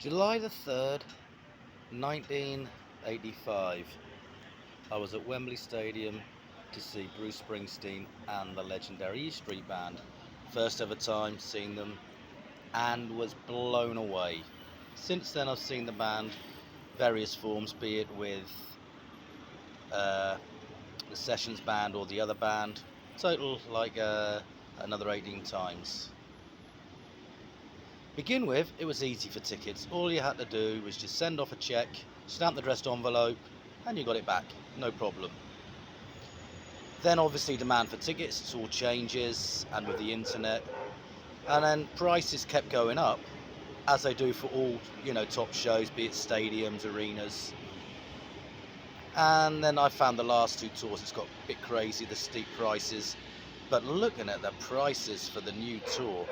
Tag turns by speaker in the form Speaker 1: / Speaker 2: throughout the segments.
Speaker 1: July the 3rd, 1985. I was at Wembley Stadium to see Bruce Springsteen and the legendary E Street Band. First ever time seeing them and was blown away. Since then I've seen the band various forms, be it with uh, the Sessions band or the other band. Total like another 18 times. Begin with, it was easy for tickets. All you had to do was just send off a check, stamp the addressed envelope, and you got it back, no problem. Then obviously demand for tickets, it all changes, and with the internet, and then prices kept going up, as they do for all, top shows, be it stadiums, arenas. And then I found the last two tours, it's got a bit crazy, the steep prices. But looking at the prices for the new tour,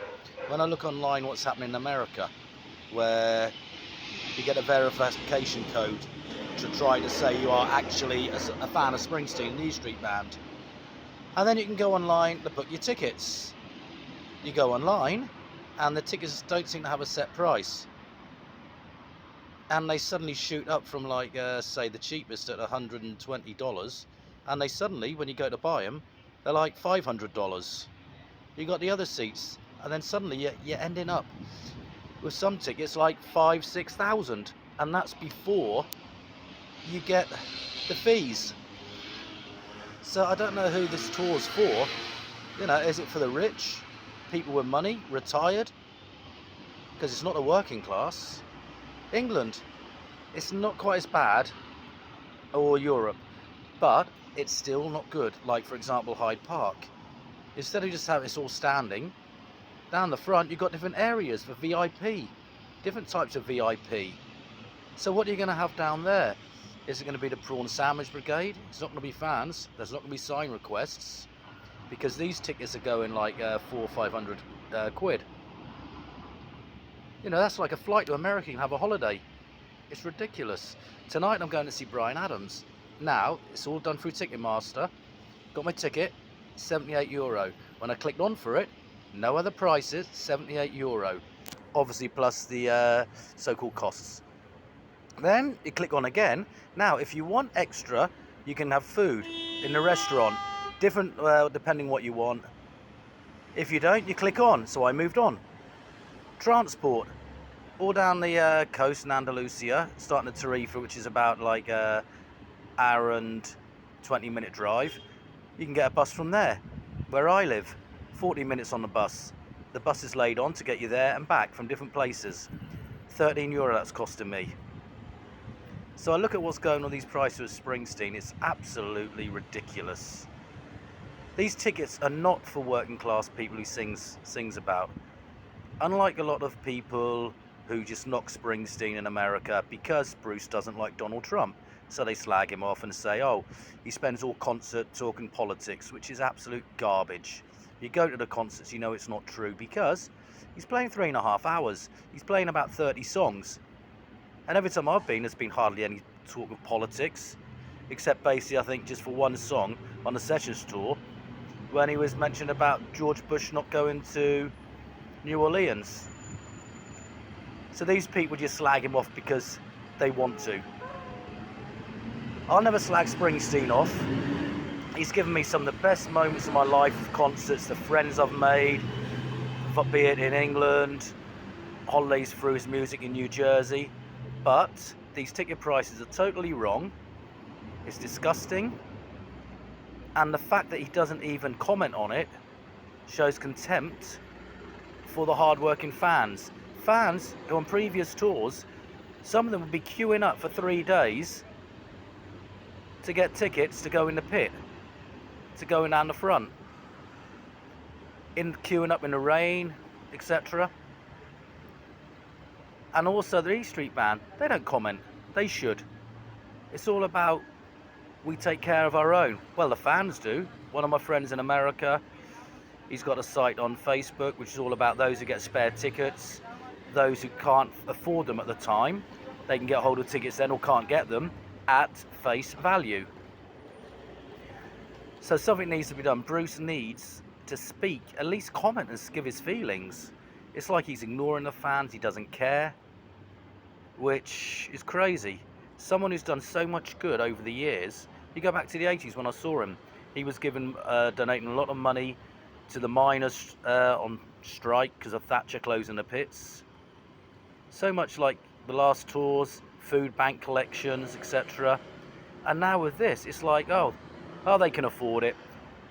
Speaker 1: when I look online what's happening in America, where you get a verification code to try to say you are actually a fan of Springsteen, the E Street Band. And then you can go online to book your tickets. You go online and the tickets don't seem to have a set price. And they suddenly shoot up from say the cheapest at $120, and they suddenly, when you go to buy them, they're like $500. You got the other seats, and then suddenly you're ending up with some tickets like 5,000-6,000, and that's before you get the fees. So I don't know who this tour's for. Is it for the rich, people with money, retired? Because it's not the working class. England, it's not quite as bad, or Europe, but it's still not good. Like, for example, Hyde Park. Instead of just having it all standing, down the front you've got different areas for VIP, different types of VIP. So what are you going to have down there? Is it going to be the prawn sandwich brigade? It's not going to be fans. There's not going to be sign requests, because these tickets are going like 400 or 500 quid. That's like a flight to America. You can have a holiday. It's ridiculous. Tonight I'm going to see Bryan Adams. Now, it's all done through Ticketmaster. Got my ticket, €78. When I clicked on for it, no other prices, €78. Obviously plus the so-called costs. Then you click on again. Now, if you want extra, you can have food in the restaurant. Different, depending what you want. If you don't, you click on. So I moved on. Transport. All down the coast in Andalusia, starting at Tarifa, which is about like hour and 20-minute drive. You can get a bus from there. Where I live, 40 minutes on the bus. The bus is laid on to get you there and back from different places. €13 that's costing me. So I look at what's going on these prices with Springsteen. It's absolutely ridiculous. These tickets are not for working class people who sings about. Unlike a lot of people who just knock Springsteen in America because Bruce doesn't like Donald Trump. So they slag him off and say, oh, he spends all concert talking politics, which is absolute garbage. You go to the concerts, you know it's not true, because he's playing 3.5 hours. He's playing about 30 songs. And every time I've been, there's been hardly any talk of politics, except basically, I think, just for one song on the Sessions tour, when he was mentioned about George Bush not going to New Orleans. So these people just slag him off because they want to. I'll never slag Springsteen off. He's given me some of the best moments of my life of concerts, the friends I've made, be it in England, holidays through his music in New Jersey. But these ticket prices are totally wrong. It's disgusting. And the fact that he doesn't even comment on it shows contempt for the hard-working fans. Fans who on previous tours, some of them would be queuing up for 3 days to get tickets to go in the pit, to go in down the front, queuing up in the rain, etc. And also the E Street Band, they don't comment. They should. It's all about, we take care of our own. Well, the fans do. One of my friends in America, he's got a site on Facebook which is all about those who get spare tickets, those who can't afford them at the time. They can get hold of tickets then or can't get them at face value. So something needs to be done. Bruce needs to speak, at least comment and give his feelings. It's like he's ignoring the fans. He doesn't care. which is crazy. Someone who's done so much good over the years. You go back to the 80s when I saw him. He was donating a lot of money to the miners on strike because of Thatcher closing the pits. So much like the last tours, food bank collections, etc. And now with this, it's like, oh, they can afford it.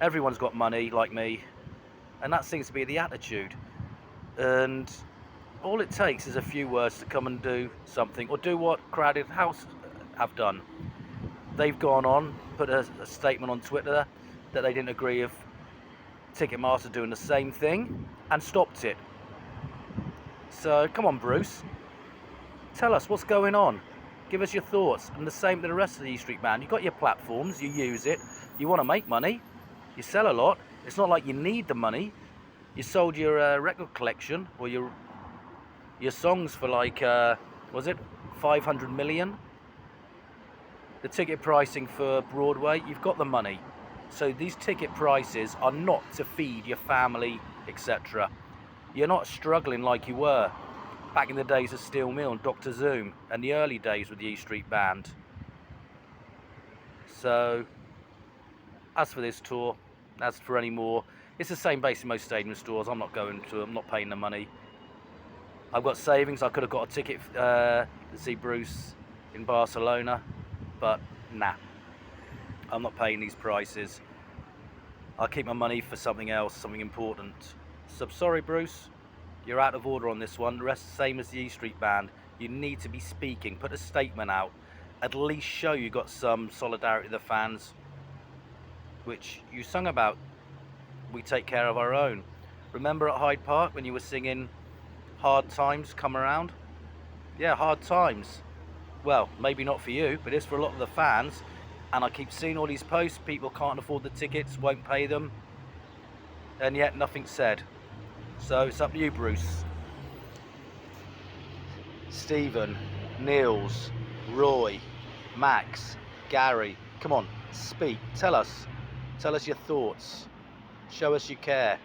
Speaker 1: Everyone's got money like me. And that seems to be the attitude. And all it takes is a few words to come and do something, or do what Crowded House have done. They've gone on, put a statement on Twitter that they didn't agree with Ticketmaster doing the same thing, and stopped it. So come on, Bruce, tell us what's going on. Give us your thoughts. And the same to the rest of the E Street Band. You've got your platforms, you use it, you want to make money, you sell a lot. It's not like you need the money. You sold your record collection or your songs for like, was it 500 million? The ticket pricing for Broadway, you've got the money. So these ticket prices are not to feed your family, etc. You're not struggling like you were back in the days of Steel Mill and Dr. Zoom and the early days with the E Street Band. So, as for this tour, as for any more, it's the same base in most stadium stores. I'm not going to, I'm not paying the money. I've got savings. I could have got a ticket to see Bruce in Barcelona, but nah, I'm not paying these prices. I'll keep my money for something else, something important. So sorry, Bruce, you're out of order on this one. The rest same as the E Street Band. You need to be speaking, put a statement out, at least show you got some solidarity with the fans, which you sung about. We take care of our own. Remember at Hyde Park when you were singing Hard Times Come Around? Yeah, hard times. Well, maybe not for you, but it's for a lot of the fans. And I keep seeing all these posts, people can't afford the tickets, won't pay them, and yet nothing's said. So it's up to you, Bruce. Stephen, Niels, Roy, Max, Gary, come on, speak, tell us your thoughts, show us you care.